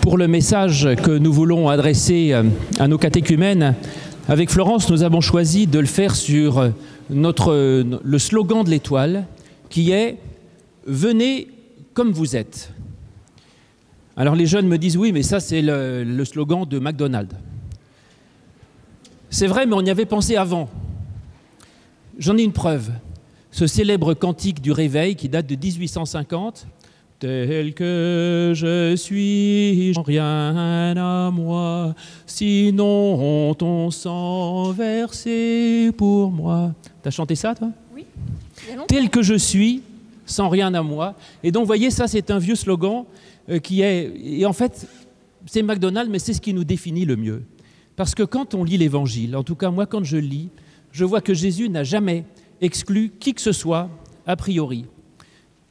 Pour le message que nous voulons adresser à nos catéchumènes, avec Florence, nous avons choisi de le faire sur le slogan de l'Étoile, qui est « Venez comme vous êtes ». Alors les jeunes me disent « Oui, mais ça c'est le slogan de McDonald's ». C'est vrai, mais on y avait pensé avant. J'en ai une preuve. Ce célèbre cantique du Réveil qui date de 1850, « Tel que je suis, rien à moi, sinon ton sang versé pour moi. » T'as chanté ça, toi? Oui. Tel que je suis, sans rien à moi. Et donc, vous voyez, ça, c'est un vieux slogan qui est... Et en fait, c'est McDonald's, mais c'est ce qui nous définit le mieux. Parce que quand on lit l'Évangile, en tout cas, moi, quand je lis, je vois que Jésus n'a jamais exclu qui que ce soit, a priori.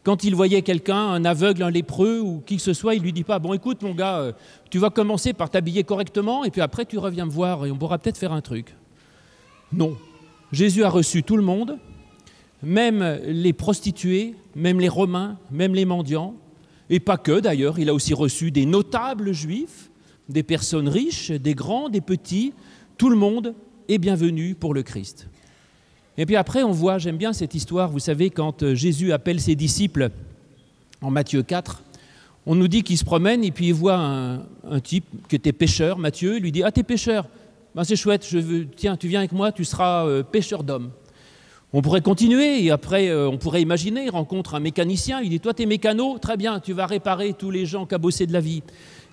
Quand il voyait quelqu'un, un aveugle, un lépreux ou qui que ce soit, il ne lui dit pas « Bon, écoute, mon gars, tu vas commencer par t'habiller correctement et puis après, tu reviens me voir et on pourra peut-être faire un truc. » Non. Jésus a reçu tout le monde, même les prostituées, même les Romains, même les mendiants. Et pas que, d'ailleurs. Il a aussi reçu des notables juifs, des personnes riches, des grands, des petits. Tout le monde est bienvenu pour le Christ. Et puis après, on voit, j'aime bien cette histoire, vous savez, quand Jésus appelle ses disciples en Matthieu 4, on nous dit qu'il se promène et puis il voit un type qui était pêcheur, Matthieu, il lui dit « Ah, t'es pêcheur, ben, c'est chouette, tiens, tu viens avec moi, tu seras pêcheur d'hommes. » On pourrait continuer et après, on pourrait imaginer, il rencontre un mécanicien, il dit « Toi, t'es mécano, très bien, tu vas réparer tous les gens cabossés de la vie.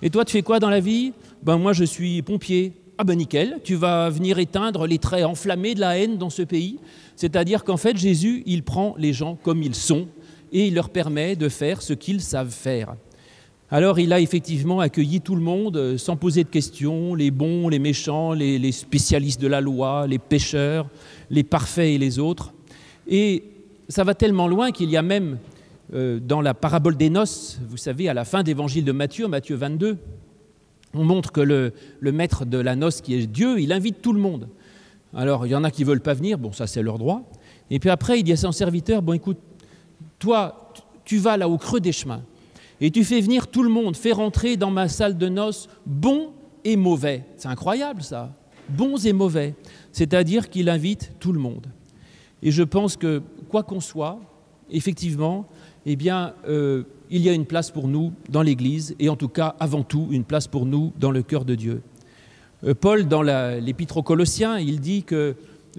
Et toi, tu fais quoi dans la vie? Ben moi, je suis pompier. » Ah ben nickel, tu vas venir éteindre les traits enflammés de la haine dans ce pays. C'est-à-dire qu'en fait, Jésus, il prend les gens comme ils sont et il leur permet de faire ce qu'ils savent faire. Alors, il a effectivement accueilli tout le monde sans poser de questions, les bons, les méchants, les spécialistes de la loi, les pécheurs, les parfaits et les autres. Et ça va tellement loin qu'il y a même, dans la parabole des noces, vous savez, à la fin de l'évangile de Matthieu, Matthieu 22, on montre que le maître de la noce, qui est Dieu, il invite tout le monde. Alors, il y en a qui ne veulent pas venir, bon, ça c'est leur droit. Et puis après, il dit à son serviteur, bon écoute, toi, tu vas là au creux des chemins, et tu fais venir tout le monde, fais rentrer dans ma salle de noces bons et mauvais. C'est incroyable ça, bons et mauvais. C'est-à-dire qu'il invite tout le monde. Et je pense que, quoi qu'on soit, effectivement, eh bien, il y a une place pour nous dans l'Église, et en tout cas, avant tout, une place pour nous dans le cœur de Dieu. Paul, dans l'Épître aux Colossiens, il dit que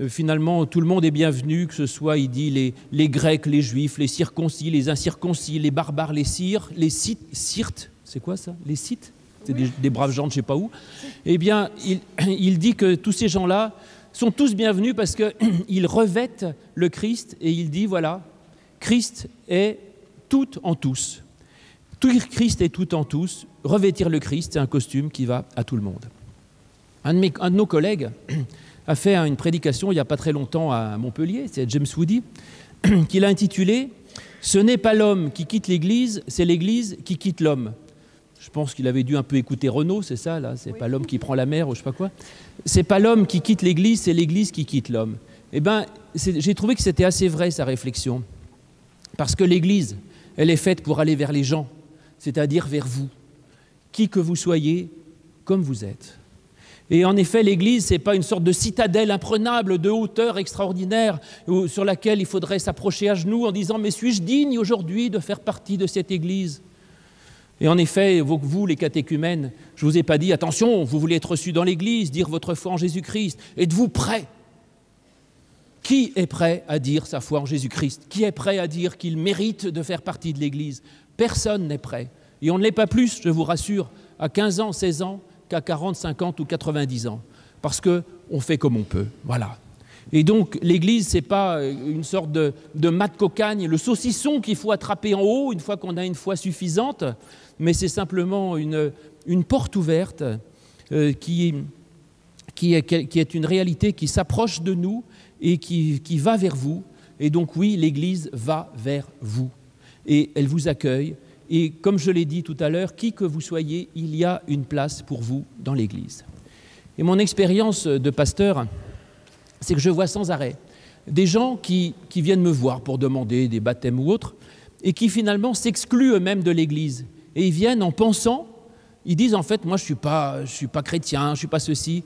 finalement, tout le monde est bienvenu, que ce soit, il dit, les Grecs, les Juifs, les circoncis, les incirconcis, les barbares, les Scythes, c'est quoi ça? Les Scythes? C'est oui. des braves gens de je ne sais pas où. Eh bien, il dit que tous ces gens-là sont tous bienvenus parce qu'ils revêtent le Christ, et il dit, voilà, Christ est tout en tous. Christ est tout en tous. Revêtir le Christ, c'est un costume qui va à tout le monde. Un de nos collègues a fait une prédication il n'y a pas très longtemps à Montpellier, c'est James Woody, qu'il a intitulé « Ce n'est pas l'homme qui quitte l'Église, c'est l'Église qui quitte l'homme ». Je pense qu'il avait dû un peu écouter Renaud, c'est ça, là, c'est oui. Pas l'homme qui prend la mer ou je ne sais pas quoi. C'est pas l'homme qui quitte l'Église, c'est l'Église qui quitte l'homme. Eh bien, j'ai trouvé que c'était assez vrai, sa réflexion. Parce que l'Église, elle est faite pour aller vers les gens, c'est-à-dire vers vous, qui que vous soyez, comme vous êtes. Et en effet, l'Église, ce n'est pas une sorte de citadelle imprenable, de hauteur extraordinaire, sur laquelle il faudrait s'approcher à genoux en disant « Mais suis-je digne aujourd'hui de faire partie de cette Église ?» Et en effet, vous, les catéchumènes, je ne vous ai pas dit « Attention, vous voulez être reçus dans l'Église, dire votre foi en Jésus-Christ. Êtes-vous prêts ?» Qui est prêt à dire sa foi en Jésus-Christ? Qui est prêt à dire qu'il mérite de faire partie de l'Église? Personne n'est prêt. Et on ne l'est pas plus, je vous rassure, à 15 ans, 16 ans, qu'à 40, 50 ou 90 ans. Parce qu'on fait comme on peut. Voilà. Et donc, l'Église, ce n'est pas une sorte de mat de cocagne, le saucisson qu'il faut attraper en haut une fois qu'on a une foi suffisante, mais c'est simplement une porte ouverte qui est une réalité qui s'approche de nous et qui va vers vous. Et donc oui, l'Église va vers vous. Et elle vous accueille. Et comme je l'ai dit tout à l'heure, qui que vous soyez, il y a une place pour vous dans l'Église. Et mon expérience de pasteur, c'est que je vois sans arrêt des gens qui viennent me voir pour demander des baptêmes ou autres, et qui finalement s'excluent eux-mêmes de l'Église. Et ils viennent en pensant ils disent en fait, moi je suis pas chrétien, je suis pas ceci.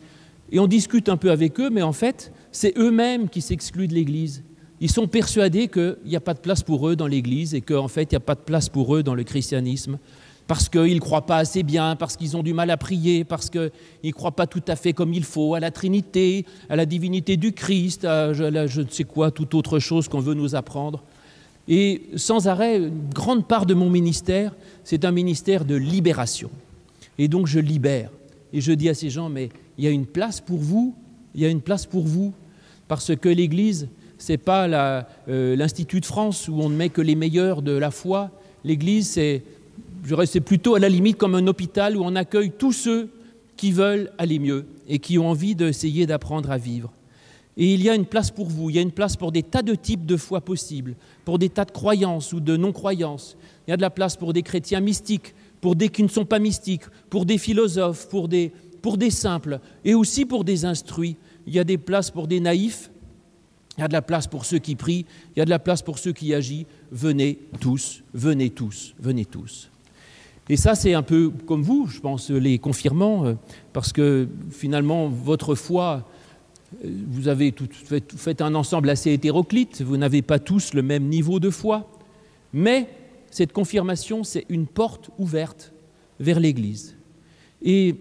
Et on discute un peu avec eux, mais en fait, c'est eux-mêmes qui s'excluent de l'Église. Ils sont persuadés qu'il n'y a pas de place pour eux dans l'Église et qu'en fait, il n'y a pas de place pour eux dans le christianisme parce qu'ils ne croient pas assez bien, parce qu'ils ont du mal à prier, parce qu'ils ne croient pas tout à fait comme il faut à la Trinité, à la divinité du Christ, à je ne sais quoi, toute autre chose qu'on veut nous apprendre. Et sans arrêt, une grande part de mon ministère, c'est un ministère de libération. Et donc je libère. Et je dis à ces gens, mais il y a une place pour vous, il y a une place pour vous, parce que l'Église, ce n'est pas l'Institut de France où on ne met que les meilleurs de la foi. L'Église, c'est plutôt à la limite comme un hôpital où on accueille tous ceux qui veulent aller mieux et qui ont envie d'essayer d'apprendre à vivre. Et il y a une place pour vous, il y a une place pour des tas de types de foi possibles, pour des tas de croyances ou de non-croyances. Il y a de la place pour des chrétiens mystiques, pour des qui ne sont pas mystiques, pour des philosophes, pour des simples et aussi pour des instruits. Il y a des places pour des naïfs, il y a de la place pour ceux qui prient, il y a de la place pour ceux qui agissent. Venez tous, venez tous, venez tous. Et ça, c'est un peu comme vous, je pense, les confirmants, parce que finalement, votre foi, vous avez fait un ensemble assez hétéroclite, vous n'avez pas tous le même niveau de foi, mais cette confirmation, c'est une porte ouverte vers l'Église. Et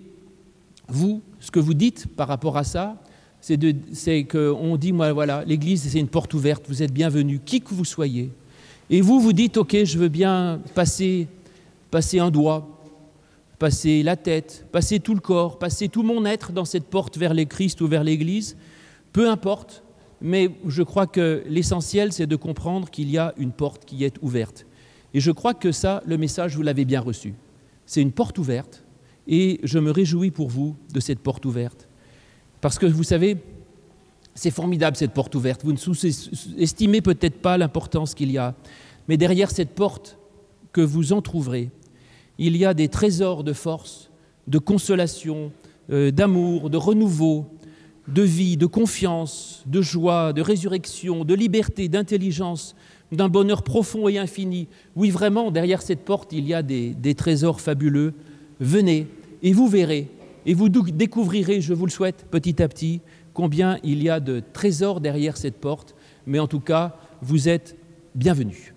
vous, ce que vous dites par rapport à ça, c'est qu'on dit, moi, voilà, l'Église, c'est une porte ouverte, vous êtes bienvenus, qui que vous soyez. Et vous dites, ok, je veux bien passer un doigt, passer la tête, passer tout le corps, passer tout mon être dans cette porte vers le Christ ou vers l'Église, peu importe, mais je crois que l'essentiel, c'est de comprendre qu'il y a une porte qui est ouverte. Et je crois que ça, le message, vous l'avez bien reçu. C'est une porte ouverte, et je me réjouis pour vous de cette porte ouverte. Parce que vous savez, c'est formidable cette porte ouverte. Vous ne sous-estimez peut-être pas l'importance qu'il y a, mais derrière cette porte que vous entr'ouvrez, il y a des trésors de force, de consolation, d'amour, de renouveau, de vie, de confiance, de joie, de résurrection, de liberté, d'intelligence, d'un bonheur profond et infini. Oui, vraiment, derrière cette porte, il y a des trésors fabuleux. Venez et vous verrez, et vous découvrirez, je vous le souhaite, petit à petit, combien il y a de trésors derrière cette porte. Mais en tout cas, vous êtes bienvenus.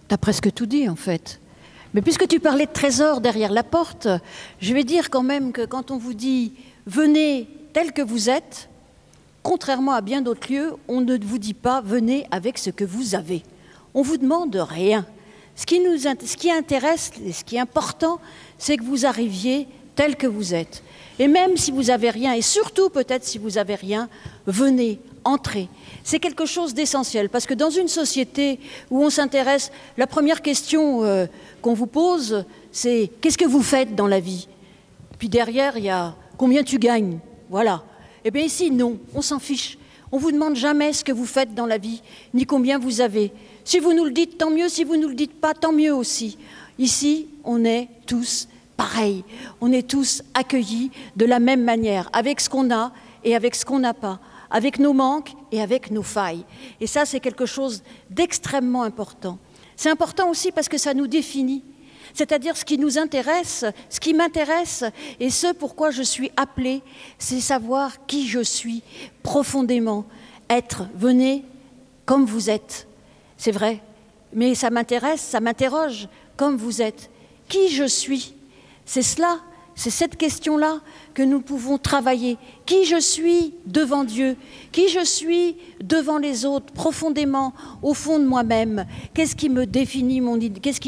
Tu as presque tout dit, en fait. Mais puisque tu parlais de trésors derrière la porte, je vais dire quand même que quand on vous dit « venez tel que vous êtes », contrairement à bien d'autres lieux, on ne vous dit pas « venez avec ce que vous avez ». On ne vous demande rien. Ce qui intéresse et ce qui est important, c'est que vous arriviez tel que vous êtes. Et même si vous n'avez rien, et surtout peut-être si vous n'avez rien, venez, entrez. C'est quelque chose d'essentiel, parce que dans une société où on s'intéresse, la première question qu'on vous pose, c'est « qu'est-ce que vous faites dans la vie ?» Puis derrière, il y a « combien tu gagnes ?» Voilà. Eh bien ici, non, on s'en fiche. On ne vous demande jamais ce que vous faites dans la vie, ni combien vous avez. Si vous nous le dites, tant mieux. Si vous ne nous le dites pas, tant mieux aussi. Ici, on est tous pareils. On est tous accueillis de la même manière, avec ce qu'on a et avec ce qu'on n'a pas, avec nos manques et avec nos failles. Et ça, c'est quelque chose d'extrêmement important. C'est important aussi parce que ça nous définit. C'est-à-dire ce qui nous intéresse, ce qui m'intéresse et ce pourquoi je suis appelée, c'est savoir qui je suis profondément. Être, venez comme vous êtes. C'est vrai, mais ça m'intéresse, ça m'interroge, comme vous êtes. Qui je suis? C'est cela, c'est cette question-là que nous pouvons travailler. Qui je suis devant Dieu? Qui je suis devant les autres, profondément, au fond de moi-même? Qu'est-ce qui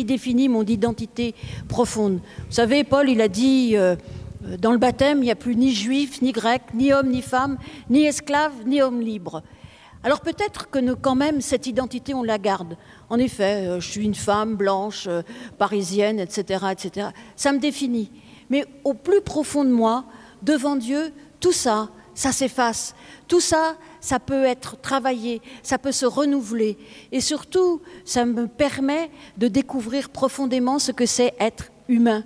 définit mon identité profonde? Vous savez, Paul, il a dit, dans le baptême, il n'y a plus ni juif, ni grec, ni homme, ni femme, ni esclave, ni homme libre. Alors peut-être que quand même, cette identité, on la garde. En effet, je suis une femme blanche, parisienne, etc., etc. Ça me définit. Mais au plus profond de moi, devant Dieu, tout ça, ça s'efface. Tout ça, ça peut être travaillé, ça peut se renouveler. Et surtout, ça me permet de découvrir profondément ce que c'est être humain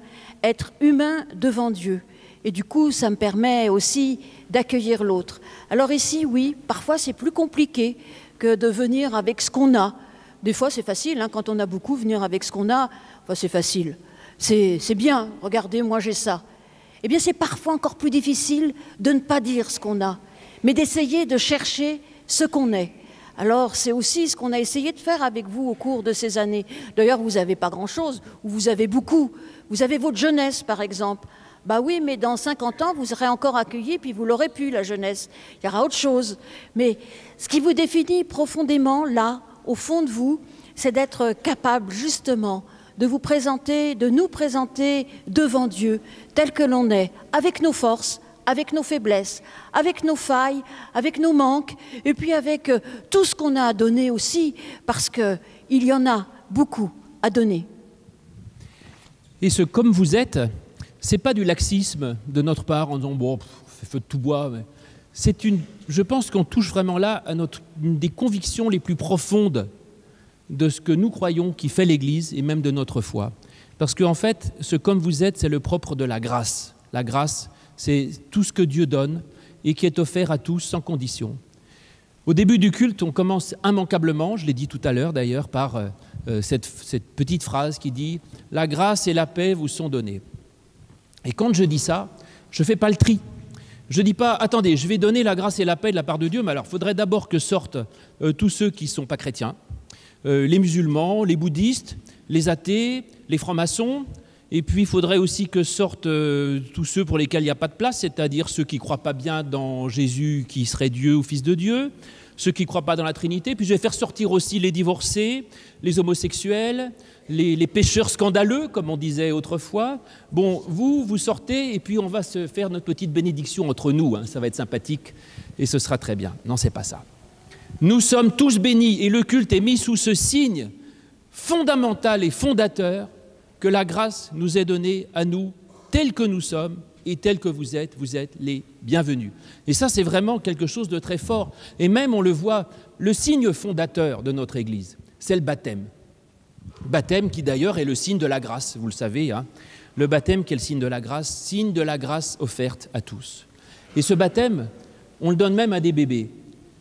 devant Dieu. Et du coup, ça me permet aussi d'accueillir l'autre. Alors ici, oui, parfois c'est plus compliqué que de venir avec ce qu'on a. Des fois, c'est facile, hein, quand on a beaucoup, venir avec ce qu'on a, enfin, c'est facile. c'est bien, regardez, moi j'ai ça. Eh bien, c'est parfois encore plus difficile de ne pas dire ce qu'on a, mais d'essayer de chercher ce qu'on est. Alors, c'est aussi ce qu'on a essayé de faire avec vous au cours de ces années. D'ailleurs, vous n'avez pas grand-chose, ou vous avez beaucoup. Vous avez votre jeunesse, par exemple. Bah oui, mais dans 50 ans, vous serez encore accueillis, puis vous l'aurez pu, la jeunesse. Il y aura autre chose. Mais ce qui vous définit profondément, là, au fond de vous, c'est d'être capable, justement, de vous présenter, de nous présenter devant Dieu, tel que l'on est, avec nos forces, avec nos faiblesses, avec nos failles, avec nos manques, et puis avec tout ce qu'on a à donner aussi, parce qu'il y en a beaucoup à donner. Et ce « comme vous êtes », ce n'est pas du laxisme de notre part en disant « bon, c'est feu de tout bois ». Je pense qu'on touche vraiment là à une des convictions les plus profondes de ce que nous croyons qui fait l'Église et même de notre foi. Parce qu'en fait, ce « comme vous êtes », c'est le propre de la grâce. La grâce, c'est tout ce que Dieu donne et qui est offert à tous sans condition. Au début du culte, on commence immanquablement, je l'ai dit tout à l'heure d'ailleurs, par cette petite phrase qui dit « La grâce et la paix vous sont données ». Et quand je dis ça, je ne fais pas le tri. Je ne dis pas « Attendez, je vais donner la grâce et la paix de la part de Dieu, mais alors il faudrait d'abord que sortent tous ceux qui ne sont pas chrétiens, les musulmans, les bouddhistes, les athées, les francs-maçons. Et puis, il faudrait aussi que sortent tous ceux pour lesquels il n'y a pas de place, c'est-à-dire ceux qui ne croient pas bien dans Jésus qui serait Dieu ou Fils de Dieu, ceux qui ne croient pas dans la Trinité. Puis je vais faire sortir aussi les divorcés, les homosexuels, les pécheurs scandaleux, comme on disait autrefois. Bon, vous sortez et puis on va se faire notre petite bénédiction entre nous. Hein, ça va être sympathique et ce sera très bien. Non, c'est pas ça. Nous sommes tous bénis et le culte est mis sous ce signe fondamental et fondateur que la grâce nous est donnée à nous, tels que nous sommes et tels que vous êtes les bienvenus. Et ça, c'est vraiment quelque chose de très fort. Et même, on le voit, le signe fondateur de notre Église, c'est le baptême. Le baptême qui, d'ailleurs, est le signe de la grâce, vous le savez. Hein. Le baptême qui est le signe de la grâce offerte à tous. Et ce baptême, on le donne même à des bébés.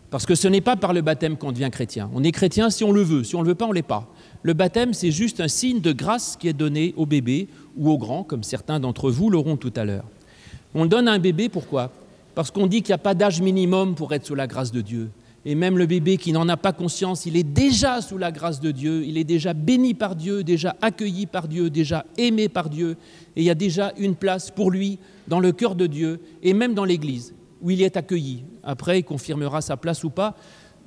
Parce que ce n'est pas par le baptême qu'on devient chrétien. On est chrétien si on le veut. Si on ne le veut pas, on ne l'est pas. Le baptême, c'est juste un signe de grâce qui est donné au bébé ou aux grands, comme certains d'entre vous l'auront tout à l'heure. On le donne à un bébé, pourquoi? Parce qu'on dit qu'il n'y a pas d'âge minimum pour être sous la grâce de Dieu. Et même le bébé qui n'en a pas conscience, il est déjà sous la grâce de Dieu, il est déjà béni par Dieu, déjà accueilli par Dieu, déjà aimé par Dieu. Et il y a déjà une place pour lui dans le cœur de Dieu et même dans l'Église, où il est accueilli. Après, il confirmera sa place ou pas.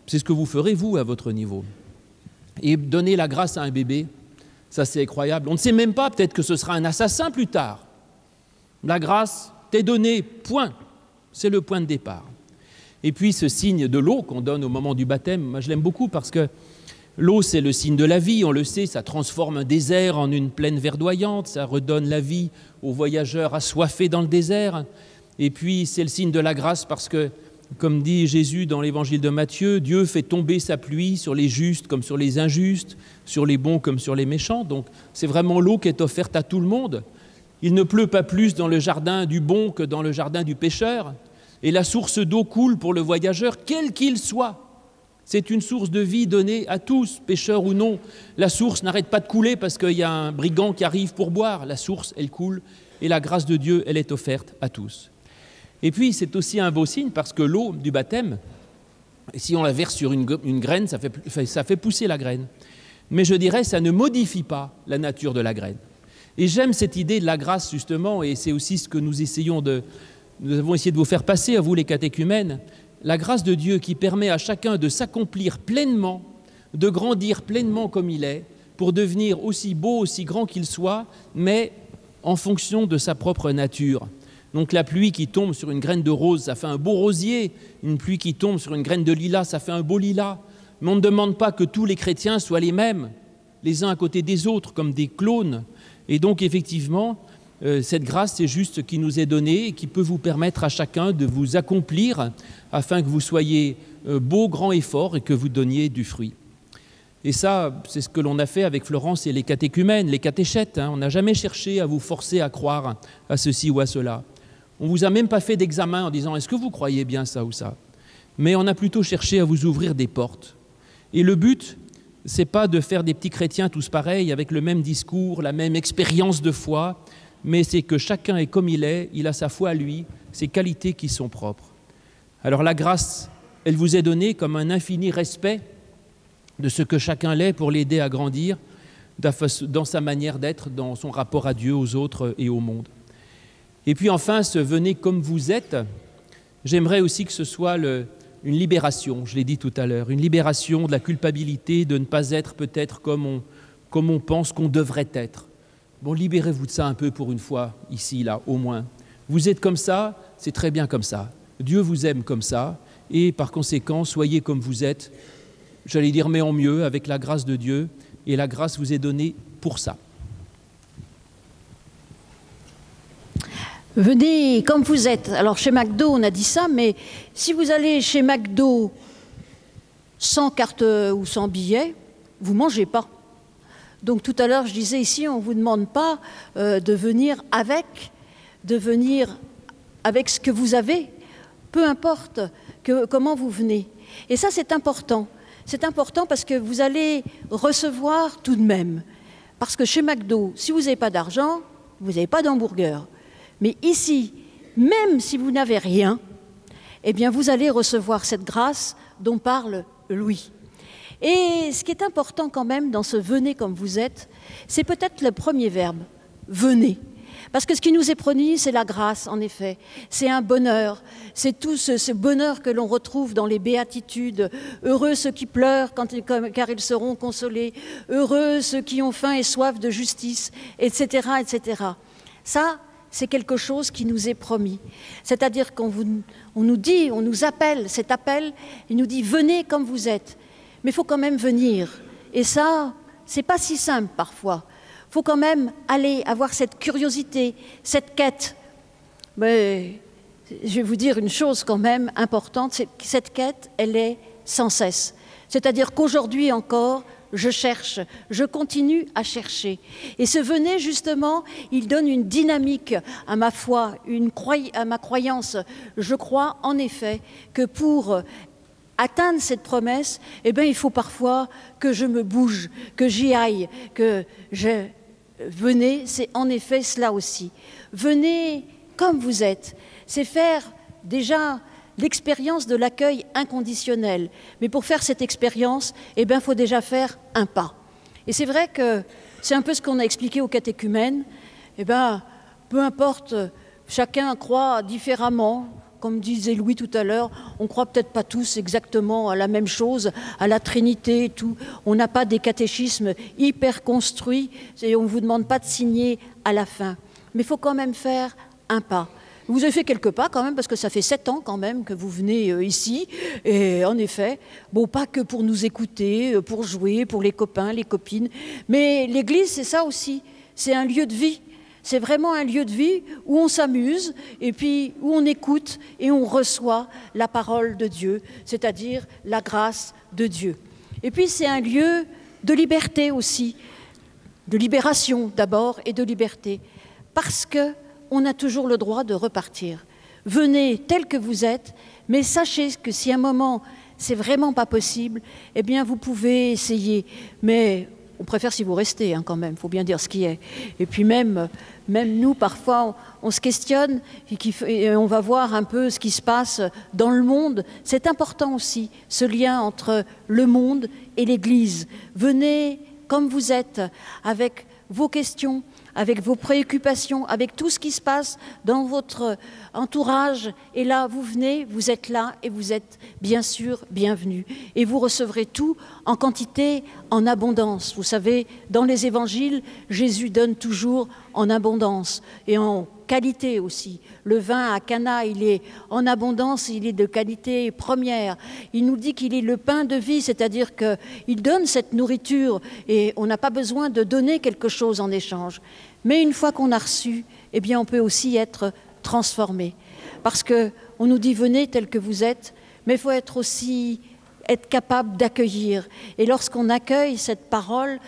C'est ce que vous ferez, vous, à votre niveau. Et donner la grâce à un bébé, ça c'est incroyable. On ne sait même pas, peut-être que ce sera un assassin plus tard. La grâce t'est donnée, point. C'est le point de départ. Et puis ce signe de l'eau qu'on donne au moment du baptême, moi je l'aime beaucoup parce que l'eau c'est le signe de la vie, on le sait, ça transforme un désert en une plaine verdoyante, ça redonne la vie aux voyageurs assoiffés dans le désert. Et puis c'est le signe de la grâce parce que, comme dit Jésus dans l'évangile de Matthieu, Dieu fait tomber sa pluie sur les justes comme sur les injustes, sur les bons comme sur les méchants. Donc c'est vraiment l'eau qui est offerte à tout le monde. Il ne pleut pas plus dans le jardin du bon que dans le jardin du pécheur. Et la source d'eau coule pour le voyageur, quel qu'il soit. C'est une source de vie donnée à tous, pécheurs ou non. La source n'arrête pas de couler parce qu'il y a un brigand qui arrive pour boire. La source, elle coule et la grâce de Dieu, elle est offerte à tous. Et puis, c'est aussi un beau signe parce que l'eau du baptême, si on la verse sur une graine, ça fait pousser la graine. Mais je dirais, ça ne modifie pas la nature de la graine. Et j'aime cette idée de la grâce, justement, et c'est aussi ce que nous avons essayé de vous faire passer, à vous les catéchumènes, la grâce de Dieu qui permet à chacun de s'accomplir pleinement, de grandir pleinement comme il est, pour devenir aussi beau, aussi grand qu'il soit, mais en fonction de sa propre nature. Donc la pluie qui tombe sur une graine de rose, ça fait un beau rosier. Une pluie qui tombe sur une graine de lilas, ça fait un beau lilas. Mais on ne demande pas que tous les chrétiens soient les mêmes, les uns à côté des autres, comme des clones. Et donc effectivement, cette grâce, c'est juste ce qui nous est donné et qui peut vous permettre à chacun de vous accomplir afin que vous soyez beau, grand et fort et que vous donniez du fruit. Et ça, c'est ce que l'on a fait avec Florence et les catéchumènes, les catéchètes. Hein. On n'a jamais cherché à vous forcer à croire à ceci ou à cela. On ne vous a même pas fait d'examen en disant « est-ce que vous croyez bien ça ou ça ?» Mais on a plutôt cherché à vous ouvrir des portes. Et le but, c'est pas de faire des petits chrétiens tous pareils, avec le même discours, la même expérience de foi, mais c'est que chacun est comme il a sa foi à lui, ses qualités qui sont propres. Alors la grâce, elle vous est donnée comme un infini respect de ce que chacun l'est pour l'aider à grandir dans sa manière d'être, dans son rapport à Dieu, aux autres et au monde. Et puis enfin, ce « venez comme vous êtes », j'aimerais aussi que ce soit une libération, je l'ai dit tout à l'heure, une libération de la culpabilité de ne pas être peut-être comme on pense qu'on devrait être. Bon, libérez-vous de ça un peu pour une fois, ici, là, au moins. Vous êtes comme ça, c'est très bien comme ça. Dieu vous aime comme ça, et par conséquent, soyez comme vous êtes, j'allais dire mais en mieux, avec la grâce de Dieu, et la grâce vous est donnée pour ça. Venez comme vous êtes. Alors chez McDo, on a dit ça, mais si vous allez chez McDo sans carte ou sans billet, vous ne mangez pas. Donc tout à l'heure, je disais ici, on ne vous demande pas de venir avec ce que vous avez, peu importe comment vous venez. Et ça, c'est important. C'est important parce que vous allez recevoir tout de même. Parce que chez McDo, si vous n'avez pas d'argent, vous n'avez pas d'hamburger. Mais ici, même si vous n'avez rien, eh bien vous allez recevoir cette grâce dont parle Louis. Et ce qui est important quand même dans ce « venez comme vous êtes », c'est peut-être le premier verbe, « venez ». Parce que ce qui nous est promis, c'est la grâce, en effet. C'est un bonheur. C'est tout ce bonheur que l'on retrouve dans les béatitudes. Heureux ceux qui pleurent car ils seront consolés. Heureux ceux qui ont faim et soif de justice, etc., etc. Ça, c'est quelque chose qui nous est promis. C'est-à-dire qu'on nous dit, on nous appelle, cet appel, il nous dit « venez comme vous êtes ». Mais il faut quand même venir. Et ça, c'est pas si simple parfois. Il faut quand même aller avoir cette curiosité, cette quête. Mais je vais vous dire une chose quand même importante, c'est que cette quête, elle est sans cesse. C'est-à-dire qu'aujourd'hui encore, je cherche, je continue à chercher. Et ce « venez », justement, il donne une dynamique à ma foi, à ma croyance. Je crois en effet que pour atteindre cette promesse, eh bien, il faut parfois que je me bouge, que j'y aille, que je... Venez, c'est en effet cela aussi. Venez comme vous êtes. C'est faire déjà l'expérience de l'accueil inconditionnel. Mais pour faire cette expérience, eh bien, il faut déjà faire un pas. Et c'est vrai que c'est un peu ce qu'on a expliqué aux catéchumènes. Eh bien, peu importe, chacun croit différemment. Comme disait Louis tout à l'heure, on ne croit peut-être pas tous exactement à la même chose, à la Trinité et tout. On n'a pas des catéchismes hyper construits et on ne vous demande pas de signer à la fin. Mais il faut quand même faire un pas. Vous avez fait quelques pas quand même, parce que ça fait 7 ans quand même que vous venez ici. Et en effet, bon, pas que pour nous écouter, pour jouer, pour les copains, les copines. Mais l'Église, c'est ça aussi. C'est un lieu de vie. C'est vraiment un lieu de vie où on s'amuse et puis où on écoute et on reçoit la parole de Dieu, c'est-à-dire la grâce de Dieu. Et puis c'est un lieu de liberté aussi, de libération d'abord et de liberté, parce qu'on a toujours le droit de repartir. Venez tel que vous êtes, mais sachez que si à un moment c'est vraiment pas possible, eh bien vous pouvez essayer, mais on préfère si vous restez quand même, il faut bien dire ce qui est. Et puis même nous, parfois, on se questionne et on va voir un peu ce qui se passe dans le monde. C'est important aussi, ce lien entre le monde et l'Église. Venez comme vous êtes, avec vos questions, avec vos préoccupations, avec tout ce qui se passe dans votre entourage. Et là, vous venez, vous êtes là et vous êtes bien sûr bienvenus. Et vous recevrez tout en quantité, en abondance. Vous savez, dans les évangiles, Jésus donne toujours en abondance et en qualité aussi. Le vin à Cana, il est en abondance, il est de qualité première. Il nous dit qu'il est le pain de vie, c'est-à-dire qu'il donne cette nourriture et on n'a pas besoin de donner quelque chose en échange. Mais une fois qu'on a reçu, eh bien on peut aussi être transformé. Parce qu'on nous dit venez tel que vous êtes, mais il faut être aussi être capable d'accueillir. Et lorsqu'on accueille cette parole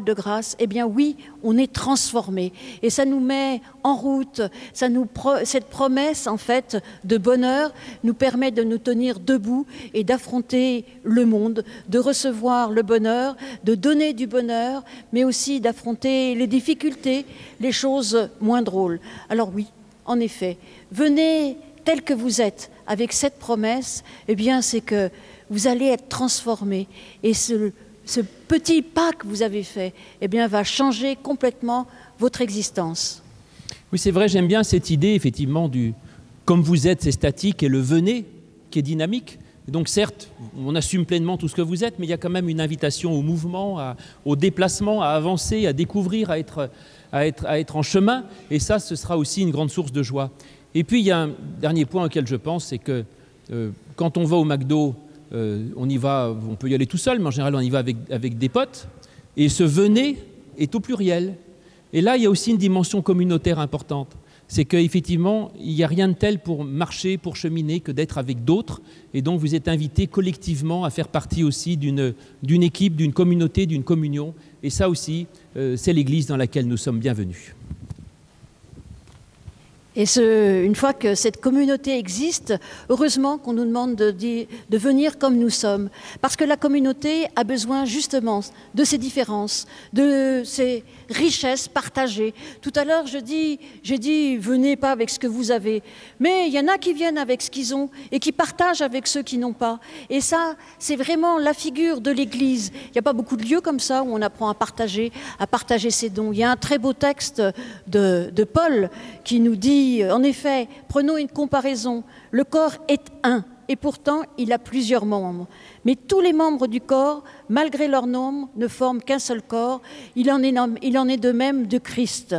de grâce, eh bien oui, on est transformé. Et ça nous met en route, cette promesse en fait de bonheur nous permet de nous tenir debout et d'affronter le monde, de recevoir le bonheur, de donner du bonheur, mais aussi d'affronter les difficultés, les choses moins drôles. Alors oui, en effet, venez tel que vous êtes avec cette promesse, eh bien c'est que vous allez être transformés. Et ce petit pas que vous avez fait, eh bien, va changer complètement votre existence. Oui, c'est vrai, j'aime bien cette idée, effectivement, du « comme vous êtes », c'est statique, et le « venez », qui est dynamique. Et donc, certes, on assume pleinement tout ce que vous êtes, mais il y a quand même une invitation au mouvement, au déplacement, à avancer, à découvrir, à être en chemin. Et ça, ce sera aussi une grande source de joie. Et puis, il y a un dernier point auquel je pense, c'est que quand on va au McDo, on y va, on peut y aller tout seul, mais en général, on y va avec des potes. Et ce « venez » est au pluriel. Et là, il y a aussi une dimension communautaire importante. C'est qu'effectivement, il n'y a rien de tel pour marcher, pour cheminer, que d'être avec d'autres. Et donc, vous êtes invités collectivement à faire partie aussi d'une équipe, d'une communauté, d'une communion. Et ça aussi, c'est l'Église dans laquelle nous sommes bienvenus. Et une fois que cette communauté existe, heureusement qu'on nous demande de venir comme nous sommes. Parce que la communauté a besoin justement de ces différences, de ces richesses partagées. Tout à l'heure, j'ai dit, venez pas avec ce que vous avez. Mais il y en a qui viennent avec ce qu'ils ont et qui partagent avec ceux qui n'ont pas. Et ça, c'est vraiment la figure de l'Église. Il n'y a pas beaucoup de lieux comme ça où on apprend à partager ses dons. Il y a un très beau texte de Paul qui nous dit, en effet, prenons une comparaison. Le corps est un, et pourtant il a plusieurs membres. Mais tous les membres du corps, malgré leur nombre, ne forment qu'un seul corps. Il en est de même de Christ.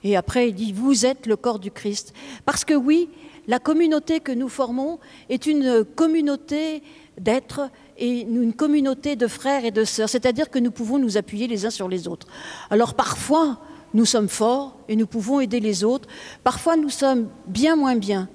Et après, il dit, vous êtes le corps du Christ. Parce que oui, la communauté que nous formons est une communauté d'êtres et une communauté de frères et de sœurs. C'est-à-dire que nous pouvons nous appuyer les uns sur les autres. Alors parfois, nous sommes forts et nous pouvons aider les autres. Parfois, nous sommes bien moins bien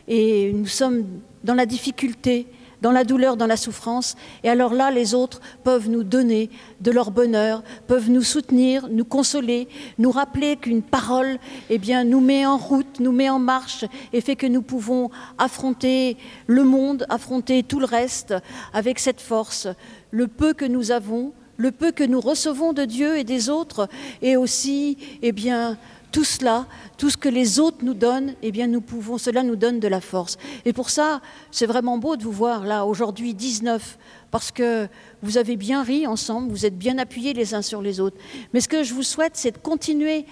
et nous sommes dans la difficulté, dans la douleur, dans la souffrance. Et alors là, les autres peuvent nous donner de leur bonheur, peuvent nous soutenir, nous consoler, nous rappeler qu'une parole, eh bien, nous met en route, nous met en marche et fait que nous pouvons affronter le monde, affronter tout le reste avec cette force. Le peu que nous avons, le peu que nous recevons de Dieu et des autres, et aussi, eh bien, tout cela, tout ce que les autres nous donnent, eh bien, cela nous donne de la force. Et pour ça, c'est vraiment beau de vous voir là, aujourd'hui, 19, parce que vous avez bien ri ensemble, vous êtes bien appuyés les uns sur les autres. Mais ce que je vous souhaite, c'est de continuer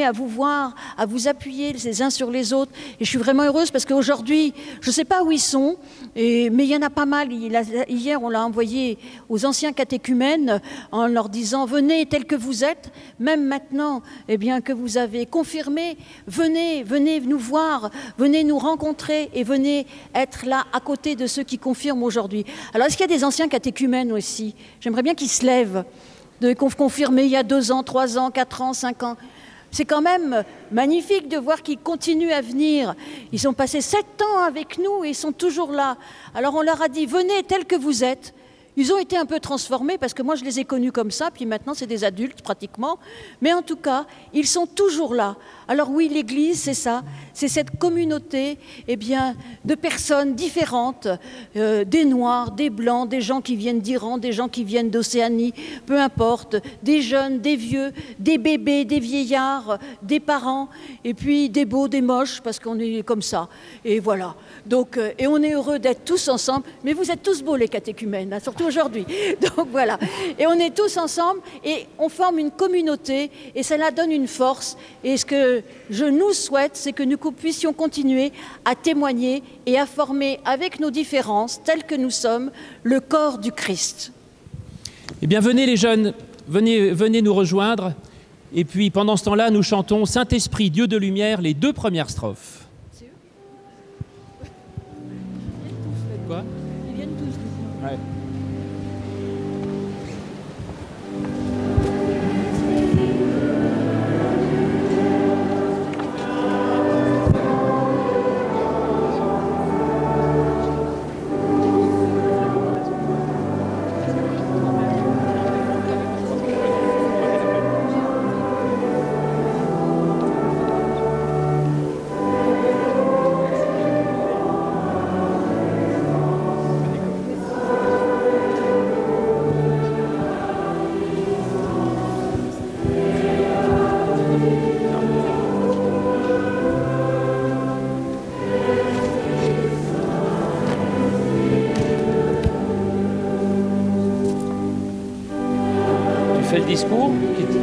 à vous voir, à vous appuyer les uns sur les autres. Et je suis vraiment heureuse parce qu'aujourd'hui, je ne sais pas où ils sont, mais il y en a pas mal. Hier, on l'a envoyé aux anciens catéchumènes en leur disant « Venez tel que vous êtes, même maintenant eh bien, que vous avez confirmé, venez nous voir, venez nous rencontrer et venez être là à côté de ceux qui confirment aujourd'hui. » Alors, est-ce qu'il y a des anciens catéchumènes aussi? J'aimerais bien qu'ils se lèvent, de confirmer il y a 2 ans, 3 ans, 4 ans, 5 ans. C'est quand même magnifique de voir qu'ils continuent à venir. Ils ont passé 7 ans avec nous et ils sont toujours là. Alors on leur a dit, venez tels que vous êtes. Ils ont été un peu transformés parce que moi je les ai connus comme ça, puis maintenant c'est des adultes pratiquement. Mais en tout cas, ils sont toujours là. Alors oui, l'Église, c'est ça, c'est cette communauté eh bien, de personnes différentes, des Noirs, des Blancs, des gens qui viennent d'Iran, des gens qui viennent d'Océanie, peu importe, des jeunes, des vieux, des bébés, des vieillards, des parents, et puis des beaux, des moches, parce qu'on est comme ça. Et voilà. Donc, et on est heureux d'être tous ensemble, mais vous êtes tous beaux les catéchumènes, hein, surtout aujourd'hui. Donc voilà. Et on est tous ensemble et on forme une communauté et cela donne une force. Et ce que je nous souhaite, c'est que nous puissions continuer à témoigner et à former avec nos différences, telles que nous sommes, le corps du Christ. Eh bien, venez les jeunes, venez nous rejoindre. Et puis, pendant ce temps-là, nous chantons « Saint-Esprit, Dieu de lumière », les 2 premières strophes. C'est eux ? Quoi ? Ils viennent tous. Ouais. discours qui